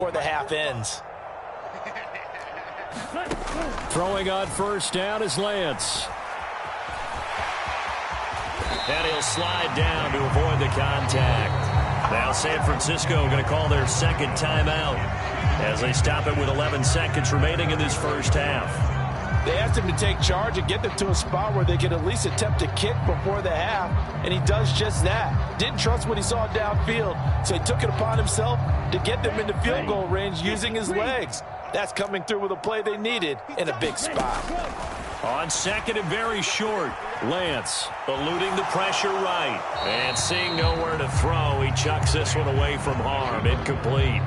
before the half ends. Throwing on first down is Lance. And he'll slide down to avoid the contact. Now San Francisco going to call their second timeout as they stop it with 11 seconds remaining in this first half. They asked him to take charge and get them to a spot where they could at least attempt a kick before the half, and he does just that. Didn't trust what he saw downfield, so he took it upon himself to get them into field goal range using his legs. That's coming through with a play they needed in a big spot. On second and very short, Lance eluding the pressure right. And seeing nowhere to throw, he chucks this one away from harm. Incomplete.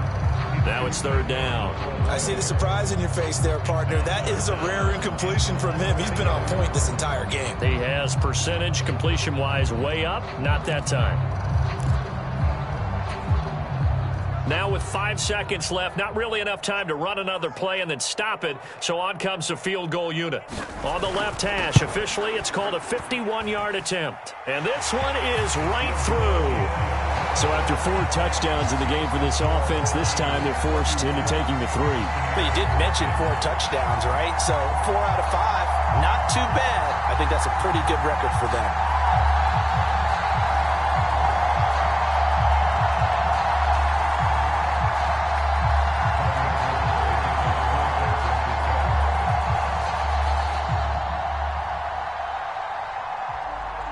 Now it's third down. I see the surprise in your face there, partner. That is a rare incompletion from him. He's been on point this entire game. He has percentage completion-wise way up. Not that time. Now with 5 seconds left, not really enough time to run another play and then stop it, so on comes the field goal unit. On the left hash, officially it's called a 51-yard attempt. And this one is right through. So after 4 touchdowns in the game for this offense, this time they're forced into taking the 3. But you did mention 4 touchdowns, right? So 4 out of 5, not too bad. I think that's a pretty good record for them.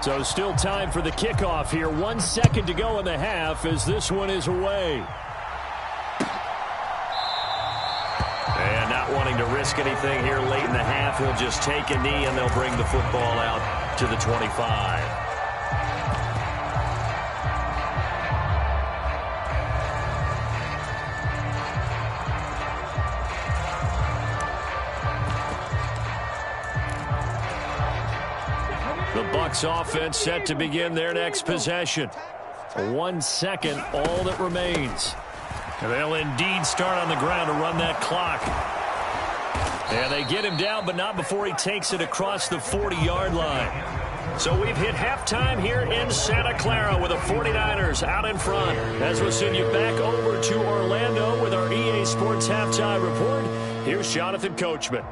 So still time for the kickoff here. 1 second to go in the half as this one is away. And not wanting to risk anything here late in the half, he'll just take a knee and they'll bring the football out to the 25. The Bucs offense set to begin their next possession. 1 second, all that remains. They'll indeed start on the ground to run that clock. And they get him down, but not before he takes it across the 40-yard line. So we've hit halftime here in Santa Clara with the 49ers out in front. As we'll send you back over to Orlando with our EA Sports Halftime Report, here's Jonathan Coachman.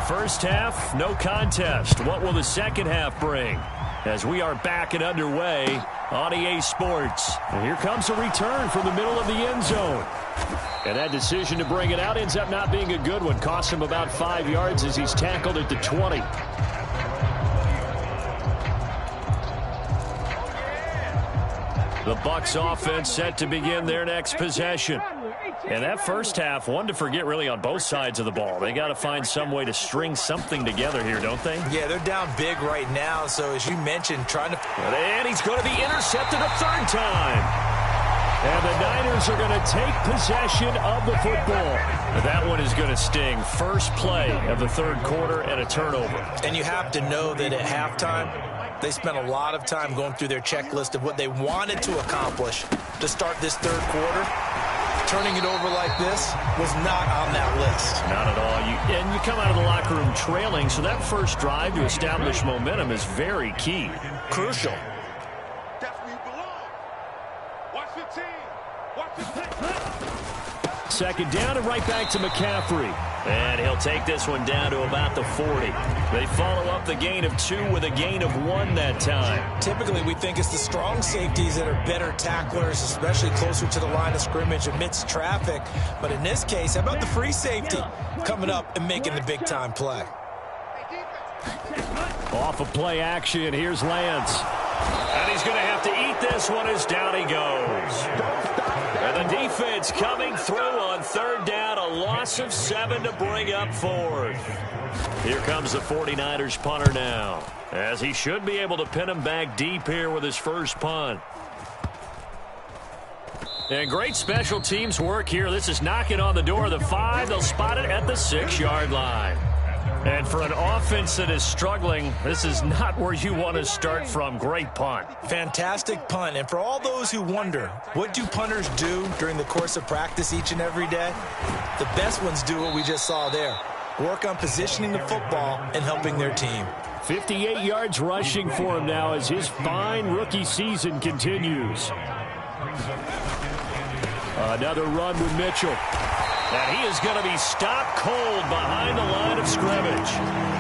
First half, no contest. What will the second half bring? As we are back and underway on EA Sports. And here comes a return from the middle of the end zone. And that decision to bring it out ends up not being a good one. Costs him about 5 yards as he's tackled at the 20. The Bucs offense set to begin their next possession. And that first half, one to forget really on both sides of the ball. They got to find some way to string something together here, don't they? Yeah, they're down big right now. So as you mentioned, trying to... And he's going to be intercepted a third time. And the Niners are going to take possession of the football. That one is going to sting. First play of the third quarter and a turnover. And you have to know that at halftime, they spent a lot of time going through their checklist of what they wanted to accomplish to start this third quarter. Turning it over like this was not on that list. Not at all. And you come out of the locker room trailing, so that first drive to establish momentum is very key. Crucial. Second down and right back to McCaffrey. And he'll take this one down to about the 40. They follow up the gain of 2 with a gain of 1 that time. Typically, we think it's the strong safeties that are better tacklers, especially closer to the line of scrimmage amidst traffic. But in this case, how about the free safety coming up and making the big-time play? Off of play action, here's Lance. And he's going to have to eat this one as down he goes. And the defense coming through on third down, a loss of 7 to bring up fourth. Here comes the 49ers punter now, as he should be able to pin him back deep here with his first punt. And great special teams work here. This is knocking on the door of the 5. They'll spot it at the 6-yard line. And for an offense that is struggling, this is not where you want to start from. Great punt. Fantastic punt. And for all those who wonder, what do punters do during the course of practice each and every day? The best ones do what we just saw there. Work on positioning the football and helping their team. 58 yards rushing for him now as his fine rookie season continues. Another run with Mitchell. And he is going to be stopped cold behind the line of scrimmage.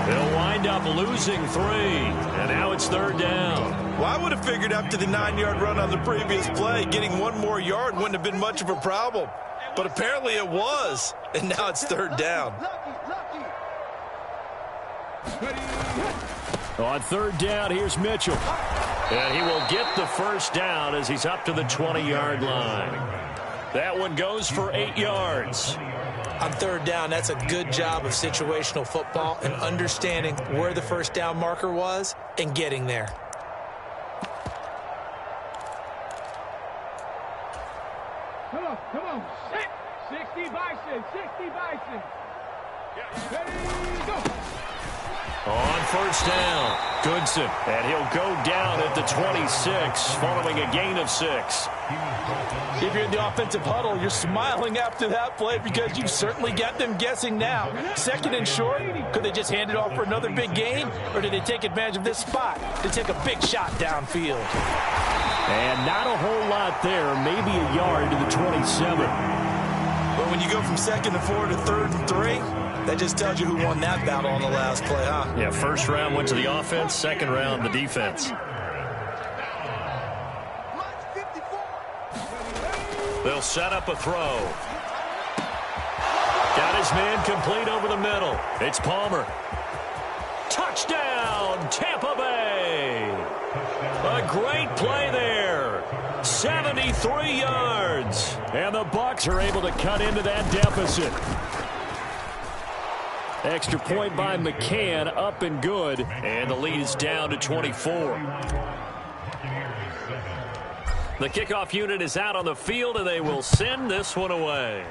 They'll wind up losing 3. And now it's 3rd down. Well, I would have figured after the 9-yard run on the previous play, getting 1 more yard wouldn't have been much of a problem. But apparently it was. And now it's 3rd down. On 3rd down, here's Mitchell. And he will get the 1st down as he's up to the 20-yard line. That one goes for 8 yards. On 3rd down, that's a good job of situational football and understanding where the 1st down marker was and getting there. Come on. 60 Bison. Ready, go. On 1st down, Goodson. And he'll go down at the 26 following a gain of 6. If you're in the offensive huddle, you're smiling after that play because you've certainly got them guessing now. 2nd and short, could they just hand it off for another big gain? Or did they take advantage of this spot to take a big shot downfield? And not a whole lot there, maybe a yard to the 27. But when you go from 2nd and 4 to 3rd and 3, that just tells you who won that battle on the last play, huh? Yeah, 1st round went to the offense, 2nd round the defense. They'll set up a throw. Got his man complete over the middle. It's Palmer. Touchdown, Tampa Bay. A great play there. 73 yards. And the Bucs are able to cut into that deficit. Extra point by McCann, up and good. And the lead is down to 24. The kickoff unit is out on the field, and they will send this one away.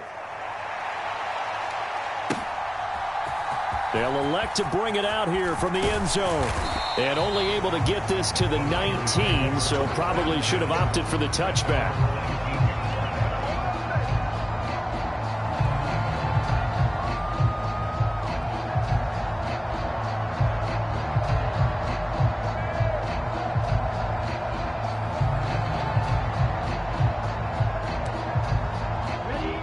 They'll elect to bring it out here from the end zone. And only able to get this to the 19, so probably should have opted for the touchback.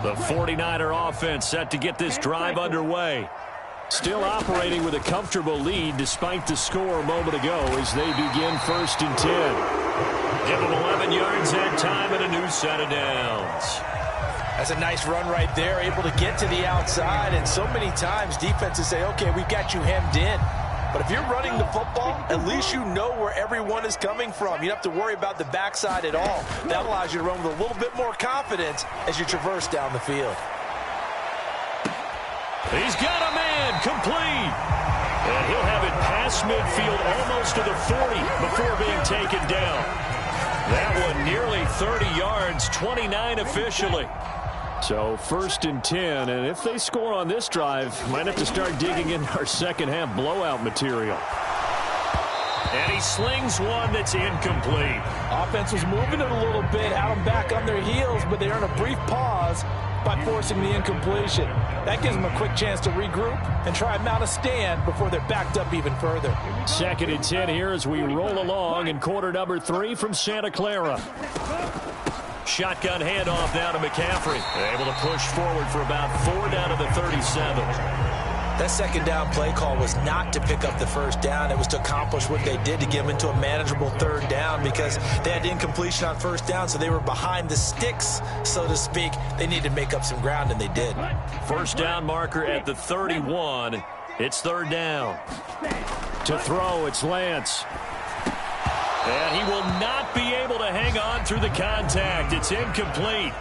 The 49er offense set to get this drive underway. Still operating with a comfortable lead despite the score a moment ago as they begin 1st and 10. Give them 11 yards that time and a new set of downs. That's a nice run right there, able to get to the outside. And so many times defenses say, okay, we've got you hemmed in. But if you're running the football, at least you know where everyone is coming from. You don't have to worry about the backside at all. That allows you to run with a little bit more confidence as you traverse down the field. He's got a man complete. And he'll have it past midfield almost to the 40 before being taken down. That one nearly 30 yards, 29 officially. So 1st and 10, and if they score on this drive, might have to start digging in our second half blowout material. And he slings one that's incomplete. Offense was moving it a little bit, had them back on their heels, but they earn a brief pause by forcing the incompletion. That gives them a quick chance to regroup and try and mount a stand before they're backed up even further. 2nd and 10 here as we roll along in quarter number 3 from Santa Clara. Shotgun handoff now to McCaffrey. Able to push forward for about 4 down to the 37. That 2nd down play call was not to pick up the 1st down. It was to accomplish what they did to get them into a manageable 3rd down because they had incompletion on 1st down, so they were behind the sticks, so to speak. They needed to make up some ground, and they did. 1st down marker at the 31. It's 3rd down. To throw, it's Lance. And he will not be able to hang on through the contact. It's incomplete.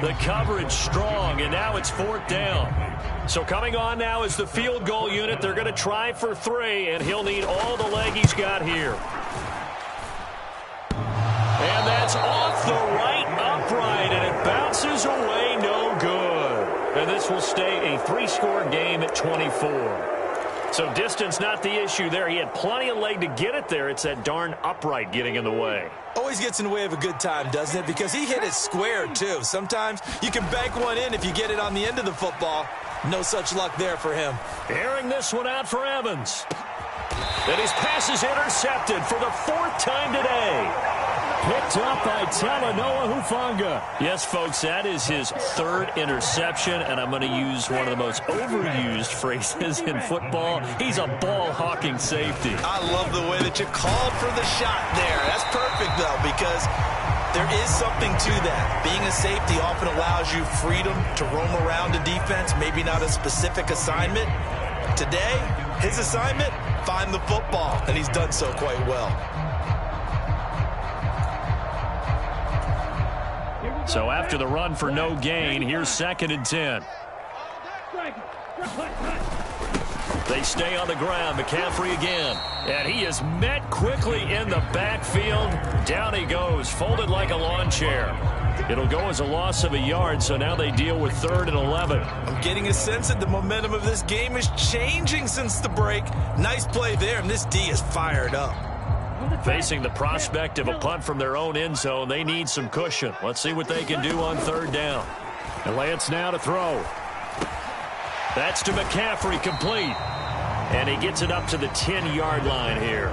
The coverage strong, and now it's 4th down. So coming on now is the field goal unit. They're going to try for 3, and he'll need all the leg he's got here. And that's off the right upright, and it bounces away no good. And this will stay a 3-score game at 24. So distance not the issue there. He had plenty of leg to get it there. It's that darn upright getting in the way. Always gets in the way of a good time, doesn't it? Because he hit it square, too. Sometimes you can bank one in if you get it on the end of the football. No such luck there for him. Airing this one out for Evans. And his pass is intercepted for the 4th time today. Picked up by Talanoa Hufanga. Yes, folks, that is his 3rd interception, and I'm going to use one of the most overused phrases in football. He's a ball-hawking safety. I love the way that you called for the shot there. That's perfect, though, because there is something to that. Being a safety often allows you freedom to roam around the defense, maybe not a specific assignment. Today, his assignment, find the football, and he's done so quite well. So after the run for no gain, here's 2nd and 10. They stay on the ground. McCaffrey again. And he is met quickly in the backfield. Down he goes, folded like a lawn chair. It'll go as a loss of a yard, so now they deal with 3rd and 11. I'm getting a sense that the momentum of this game is changing since the break. Nice play there, and this D is fired up. Facing the prospect of a punt from their own end zone, they need some cushion. Let's see what they can do on 3rd down. And Lance now to throw. That's to McCaffrey, complete. And he gets it up to the 10-yard line here.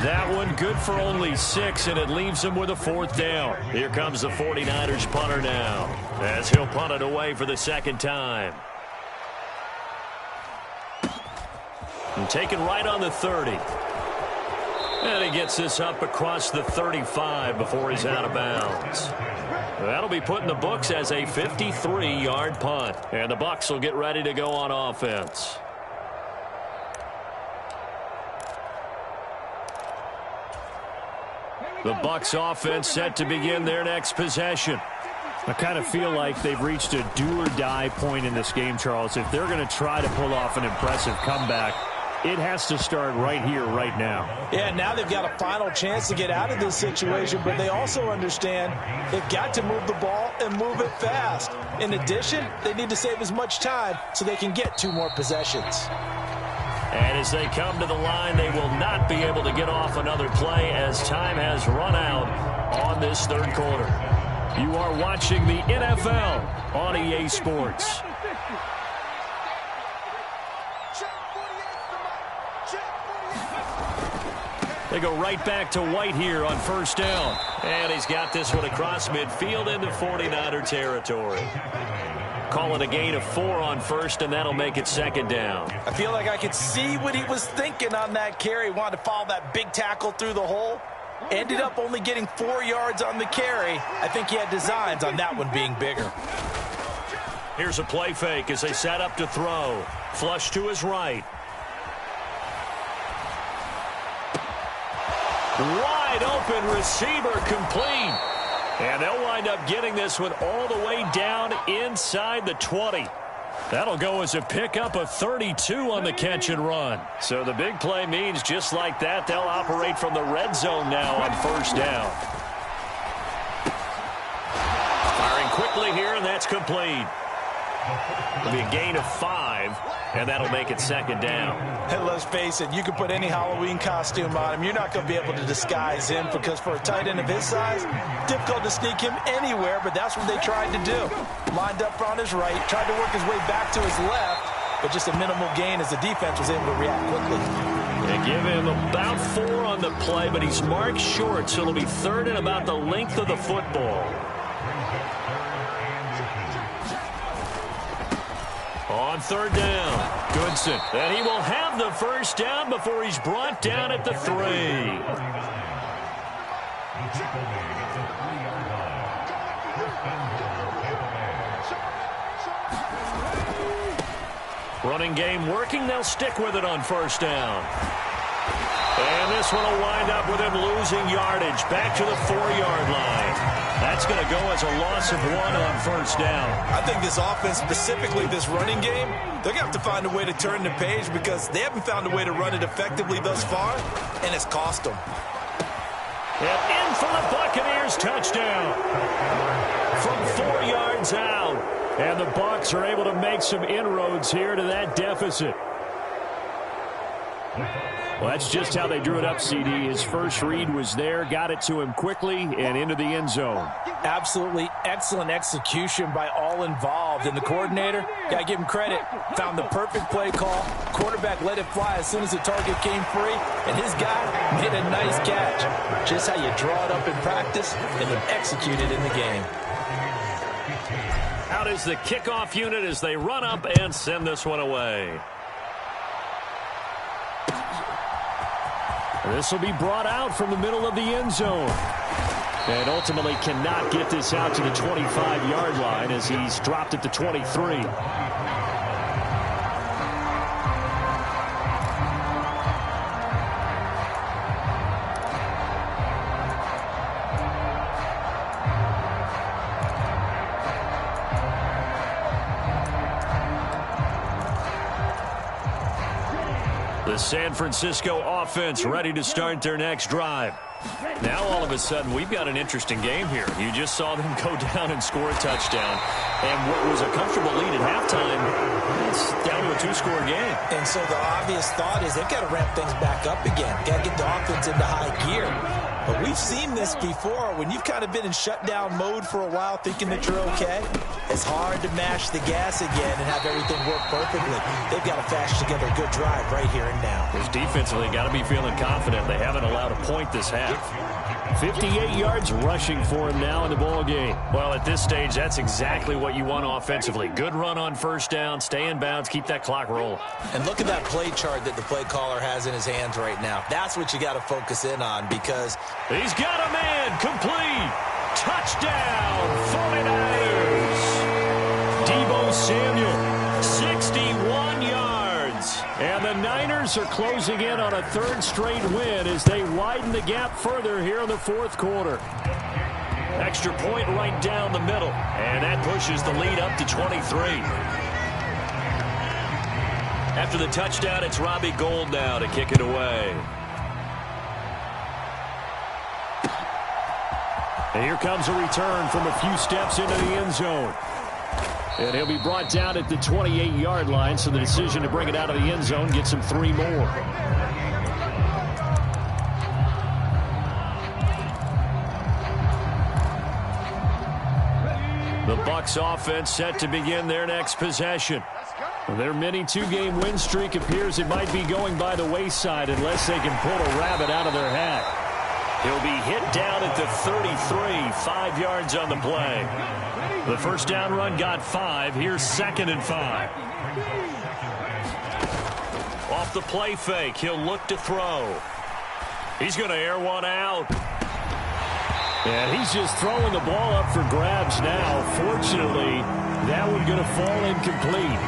That one good for only 6, and it leaves him with a 4th down. Here comes the 49ers punter now, as he'll punt it away for the 2nd time. And taken right on the 30. And he gets this up across the 35 before he's out of bounds. That'll be put in the books as a 53-yard punt. And the Bucs will get ready to go on offense. The Bucs offense set to begin their next possession. I kind of feel like they've reached a do-or-die point in this game, Charles. If they're going to try to pull off an impressive comeback, it has to start right here, right now. Yeah, now they've got a final chance to get out of this situation, but they also understand they've got to move the ball and move it fast. In addition, they need to save as much time so they can get 2 more possessions. And as they come to the line, they will not be able to get off another play as time has run out on this 3rd quarter. You are watching the NFL on EA Sports. They go right back to White here on 1st down. And he's got this one across midfield into 49er territory. Call it a gain of 4 on 1st, and that'll make it 2nd down. I feel like I could see what he was thinking on that carry. Wanted to follow that big tackle through the hole. Ended up only getting 4 yards on the carry. I think he had designs on that one being bigger. Here's a play fake as they set up to throw. Flush to his right. Wide open receiver, complete. And they'll wind up getting this one all the way down inside the 20. That'll go as a pickup of 32 on the catch and run. So the big play means just like that, they'll operate from the red zone now on 1st down. Firing quickly here, and that's complete. It'll be a gain of 5, and that'll make it 2nd down. And let's face it, you can put any Halloween costume on him. You're not going to be able to disguise him because for a tight end of his size, difficult to sneak him anywhere, but that's what they tried to do. Lined up on his right, tried to work his way back to his left, but just a minimal gain as the defense was able to react quickly. They give him about 4 on the play, but he's marked short, so it'll be 3rd and about the length of the football. On 3rd down, Goodson. And he will have the 1st down before he's brought down at the 3. Running game working. They'll stick with it on 1st down. And this one will wind up with him losing yardage back to the 4-yard line. That's going to go as a loss of 1 on 1st down. I think this offense, specifically this running game, they're going to have to find a way to turn the page because they haven't found a way to run it effectively thus far, and it's cost them. And in for the Buccaneers, touchdown. From 4 yards out. And the Bucs are able to make some inroads here to that deficit. Well, that's just how they drew it up, CD. His first read was there, got it to him quickly, and into the end zone. Absolutely excellent execution by all involved. And the coordinator, got to give him credit, found the perfect play call. Quarterback let it fly as soon as the target came free, and his guy made a nice catch. Just how you draw it up in practice and then execute it in the game. Out is the kickoff unit as they run up and send this one away. This will be brought out from the middle of the end zone. And ultimately cannot get this out to the 25-yard line as he's dropped at the 23. The San Francisco offense ready to start their next drive. Now, all of a sudden, we've got an interesting game here. You just saw them go down and score a touchdown. And what was a comfortable lead at halftime, it's down to a two-score game. And so the obvious thought is they've got to ramp things back up again. Got to get the offense into high gear. But we've seen this before. When you've kind of been in shutdown mode for a while thinking that you're okay, it's hard to mash the gas again and have everything work perfectly. They've got to fashion together a good drive right here and now. Because defensively, got to be feeling confident. They haven't allowed a point this half. 58 yards rushing for him now in the ball game. Well, at this stage, that's exactly what you want offensively. Good run on first down, stay in bounds, keep that clock rolling. And look at that play chart that the play caller has in his hands right now. That's what you got to focus in on because he's got a man complete. Touchdown, 49ers. Deebo Samuel, 61 yards. And the Niners are closing in on a third straight win as they widen the gap further here in the fourth quarter. Extra point right down the middle. And that pushes the lead up to 23. After the touchdown, it's Robbie Gould now to kick it away. And here comes a return from a few steps into the end zone. And he'll be brought down at the 28-yard line, so the decision to bring it out of the end zone gets him 3 more. The Bucs offense set to begin their next possession. Their mini 2-game win streak appears it might be going by the wayside unless they can pull a rabbit out of their hat. He'll be hit down at the 33, 5 yards on the play. The first down run got 5. Here's 2nd and 5. Off the play fake, he'll look to throw. He's going to air one out. And he's just throwing the ball up for grabs now. Fortunately, that one's going to fall incomplete.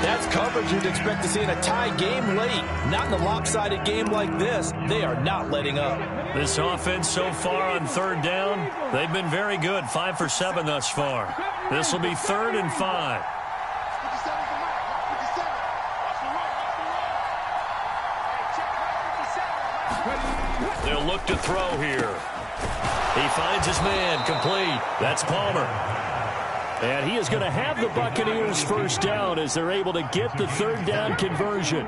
That's coverage you'd expect to see in a tie game late. Not in a lopsided game like this. They are not letting up. This offense so far on third down, they've been very good. 5 for 7 thus far. This will be 3rd and 5. They'll look to throw here. He finds his man complete. That's Palmer. And he is going to have the Buccaneers first down as they're able to get the third down conversion.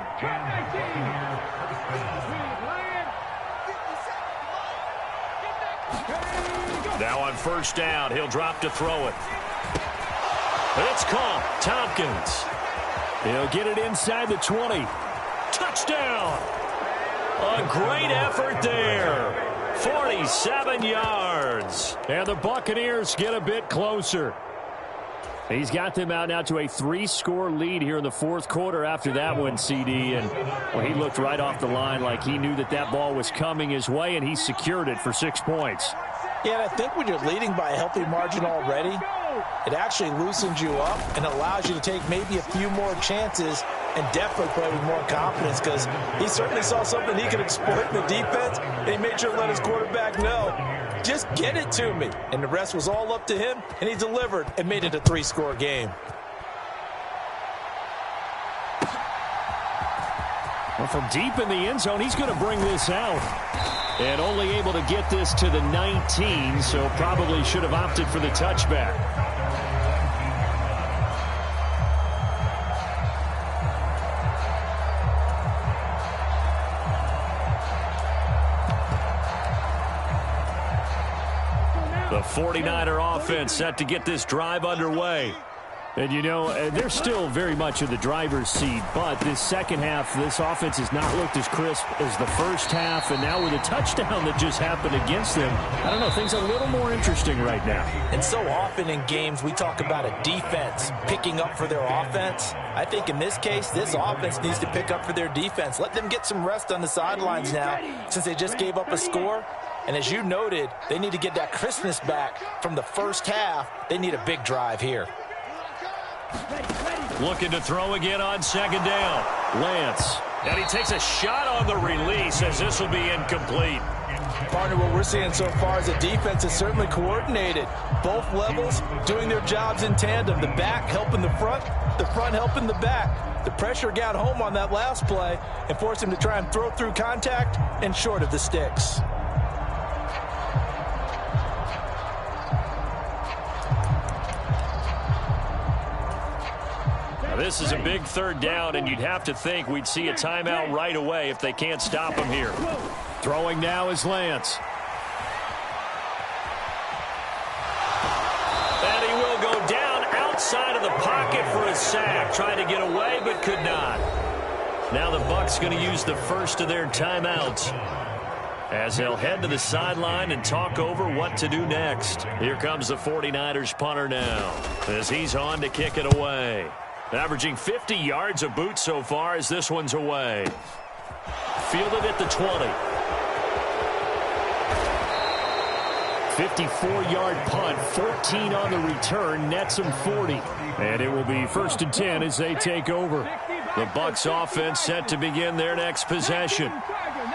Now on first down, he'll drop to throw it. It's caught. Tompkins. He'll get it inside the 20. Touchdown. A great effort there. 47 yards. And the Buccaneers get a bit closer. He's got them out now to a 3-score lead here in the fourth quarter after that one, CD. And well, he looked right off the line like he knew that that ball was coming his way, and he secured it for 6 points. Yeah, and I think when you're leading by a healthy margin already, it actually loosens you up and allows you to take maybe a few more chances and definitely play with more confidence because he certainly saw something he could exploit in the defense, and he made sure to let his quarterback know, just get it to me. And the rest was all up to him, and he delivered and made it a 3-score game. Well, from deep in the end zone, he's going to bring this out. And only able to get this to the 19, so probably should have opted for the touchback. 49er offense set to get this drive underway. And, you know, they're still very much in the driver's seat, but this second half, this offense has not looked as crisp as the first half, and now with a touchdown that just happened against them, I don't know, things are a little more interesting right now. And so often in games, we talk about a defense picking up for their offense. I think in this case, this offense needs to pick up for their defense. Let them get some rest on the sidelines now, since they just gave up a score. And as you noted, they need to get that crispness back from the first half. They need a big drive here. Looking to throw again on second down. Lance. And he takes a shot on the release as this will be incomplete. Partner, what we're seeing so far is the defense is certainly coordinated. Both levels doing their jobs in tandem. The back helping the front helping the back. The pressure got home on that last play and forced him to try and throw through contact and short of the sticks. This is a big third down, and you'd have to think we'd see a timeout right away if they can't stop him here. Throwing now is Lance. And he will go down outside of the pocket for a sack. Trying to get away, but could not. Now the Bucs going to use the first of their timeouts as they'll head to the sideline and talk over what to do next. Here comes the 49ers punter now as he's on to kick it away. Averaging 50 yards a boot so far as this one's away. Fielded at the 20. 54-yard punt, 14 on the return, nets him 40. And it will be 1st and 10 as they take over. The Bucs offense set to begin their next possession.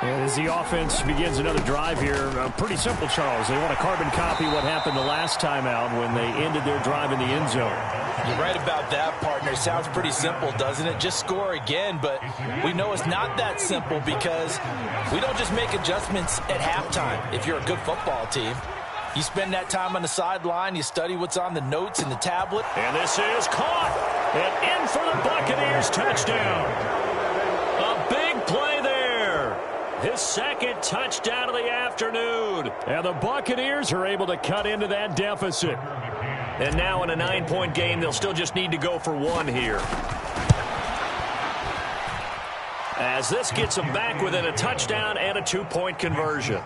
And as the offense begins another drive here, pretty simple, Charles. They want to carbon copy what happened the last time out when they ended their drive in the end zone. You're right about that, partner. Sounds pretty simple, doesn't it? Just score again, but we know it's not that simple because we don't just make adjustments at halftime if you're a good football team. You spend that time on the sideline, you study what's on the notes in the tablet. And this is caught and in for the Buccaneers touchdown. A big play there. His second touchdown of the afternoon. And the Buccaneers are able to cut into that deficit. And now in a 9-point game, they'll still just need to go for one here. As this gets them back within a touchdown and a 2-point conversion.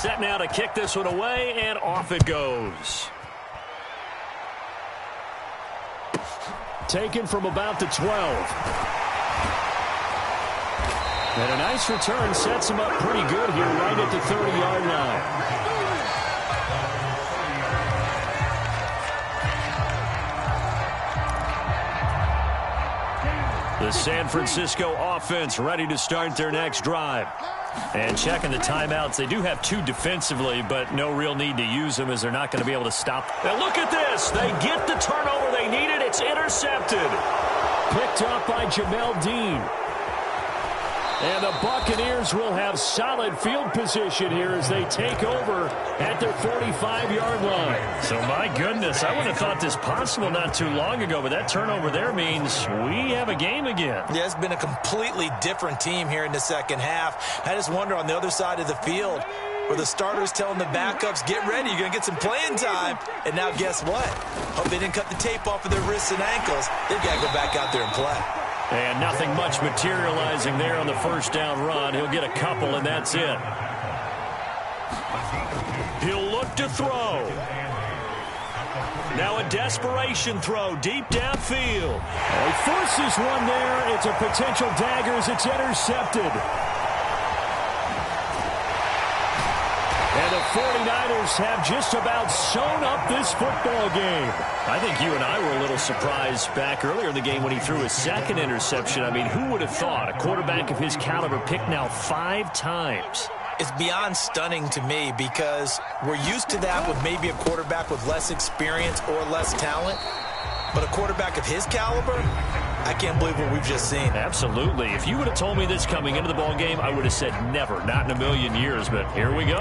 Set now to kick this one away, and off it goes. Taken from about the 12. And a nice return sets him up pretty good here right at the 30-yard line. The San Francisco offense ready to start their next drive. And checking the timeouts, they do have 2 defensively, but no real need to use them as they're not going to be able to stop. Now look at this. They get the turnover they needed. It's intercepted. Picked up by Jamel Dean. And the Buccaneers will have solid field position here as they take over at their 45-yard line. So, my goodness, I would have thought this possible not too long ago, but that turnover there means we have a game again. Yeah, it's been a completely different team here in the second half. I just wonder on the other side of the field where the starters telling the backups, get ready, you're going to get some playing time. And now guess what? Hope they didn't cut the tape off of their wrists and ankles. They've got to go back out there and play. And nothing much materializing there on the first down run. He'll get a couple, and that's it. He'll look to throw. Now a desperation throw deep downfield. He forces one there. It's a potential dagger as it's intercepted. And the 49ers have just about sewn up this football game. I think you and I were a little surprised back earlier in the game when he threw his second interception. I mean, who would have thought a quarterback of his caliber picked now 5 times? It's beyond stunning to me because we're used to that with maybe a quarterback with less experience or less talent. But a quarterback of his caliber, I can't believe what we've just seen. Absolutely. If you would have told me this coming into the ball game, I would have said never, not in a million years, but here we go.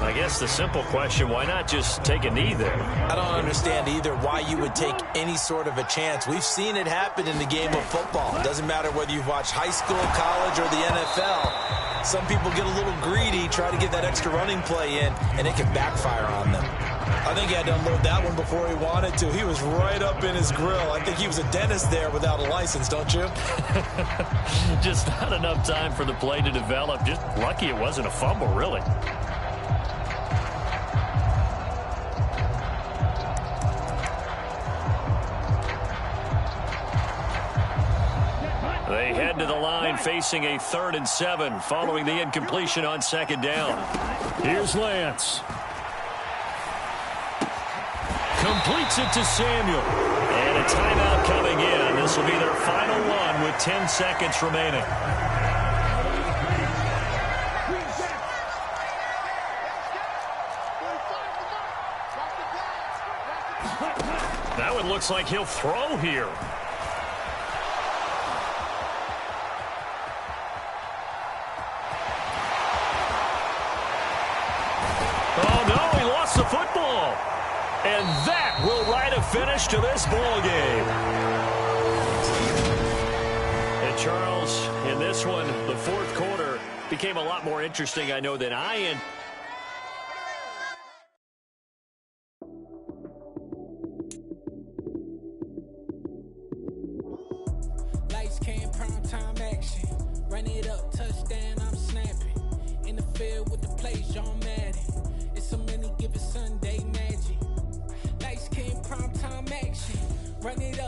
I guess the simple question, why not just take a knee there? I don't understand either why you would take any sort of a chance. We've seen it happen in the game of football. It doesn't matter whether you've watched high school, college, or the NFL. Some people get a little greedy, try to get that extra running play in, and it can backfire on them. I think he had to unload that one before he wanted to. He was right up in his grill. I think he was a dentist there without a license, don't you? Just not enough time for the play to develop. Just lucky it wasn't a fumble, really. They head to the line facing a 3rd and 7 following the incompletion on 2nd down. Here's Lance. Completes it to Samuel. And a timeout coming in. This will be their final one with 10 seconds remaining. That one looks like he'll throw here. Oh, no, he lost the football. And that will write a finish to this ball game. And Charles, in this one, the 4th quarter became a lot more interesting, I know, than I anticipated. Lights came, prime time action. Run it up, touchdown, I'm snapping. In the field with the plays, John Madden. It's a many given Sunday magic. Lights came, prime time action. Run it up.